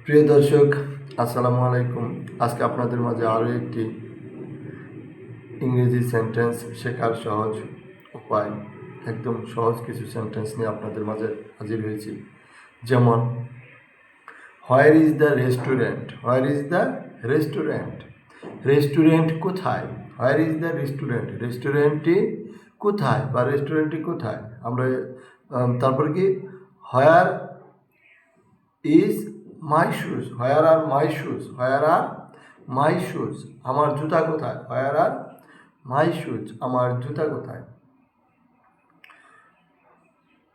প্রিয় দর্শক, আসসালামু আলাইকুম। আজকে আপনাদের মাঝে আরও একটি ইংরেজি সেন্টেন্স শেখার সহজ উপায়, একদম সহজ কিছু সেন্টেন্স নিয়ে আপনাদের মাঝে হাজির হয়েছি। যেমন, where is the restaurant? Where is the restaurant? Restaurant কোথায়? Where is the restaurant? রেস্টুরেন্টটি কোথায় বা রেস্টুরেন্টটি কোথায়? আমরা তারপরে কি, where is my shoes? Where are my shoes? Where are my shoes? আমার জুতা কোথায়? Where are my shoes? আমার জুতা কোথায়?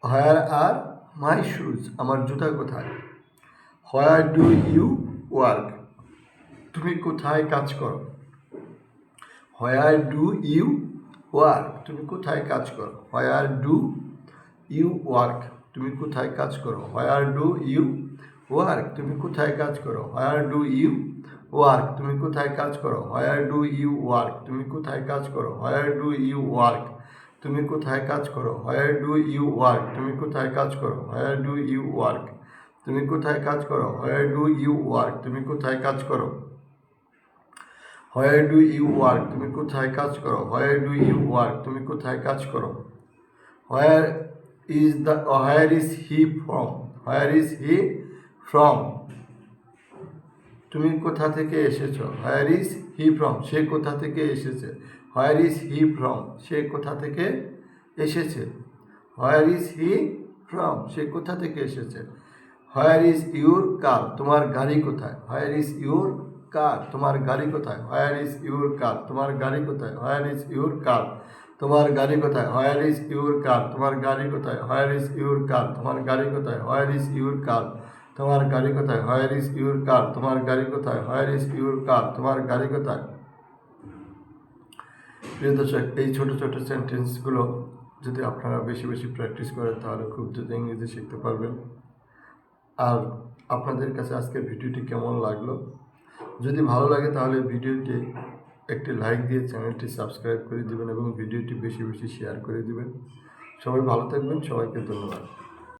Where are my shoes? আমার জুতা কোথায়? Where do you work? তুমি কোথায় কাজ করো? Where do you work? তুমি কোথায় কাজ করো? Where do you work? তুমি কোথায় কাজ করো? Where do you work? তুমি কোথায় কাজ করো? Where do you work? তুমি কোথায় কাজ করো? Where do you work? তুমি কোথায় কাজ করো? Where do you work? তুমি কোথায় কাজ করো? Where do you work? তুমি কোথায় কাজ করো? Where do you work? তুমি কোথায় কাজ করো? Where do you work? তুমি কোথায় কাজ করো? Where do you work? তুমি কোথায় কাজ করো? Where do you work? তুমি কোথায় কাজ করো? Where is he from? Where is he from? তুমি কোথা থেকে এসেছো? হোয়ার ইজ হি ফ্রম? সে কোথা থেকে এসেছে? হোয়ার ইজ হি ফ্রম? সে কোথা থেকে এসেছে? হোয়ার ইজ হি ফ্রম? সে কোথা থেকে এসেছে? হোয়ার ইজ ইউর কার? তোমার গাড়ি কোথায়? হোয়ার ইজ ইউর কার? তোমার গাড়ি কোথায়? হোয়ার ইজ ইউর কার? তোমার গাড়ি কোথায়? হোয়ার ইজ ইউর কার? তোমার গাড়ি কোথায়? হোয়ার ইজ ইউর কার? তোমার গাড়ি কোথায়? হোয়ার ইজ ইউর কার? তোমার গাড়ি কোথায়? হোয়ার ইজ ইউর কার? তোমার গাড়ি কোথায়? হোয়ার ইজ ইউর কার? তোমার গাড়ি কোথায়? হোয়ার ইজ ইউর কার? তোমার গাড়ি কোথায়? প্রিয় দর্শক, এই ছোট ছোট সেন্টেন্সগুলো যদি আপনারা বেশি বেশি প্র্যাকটিস করেন তাহলে খুব দ্রুত ইংরেজি শিখতে পারবেন। আর আপনাদের কাছে আজকের ভিডিওটি কেমন লাগলো? যদি ভালো লাগে তাহলে ভিডিওটি একটি লাইক দিয়ে চ্যানেলটি সাবস্ক্রাইব করে দেবেন এবং ভিডিওটি বেশি বেশি শেয়ার করে দেবেন। সবাই ভালো থাকবেন, সবাইকে ধন্যবাদ।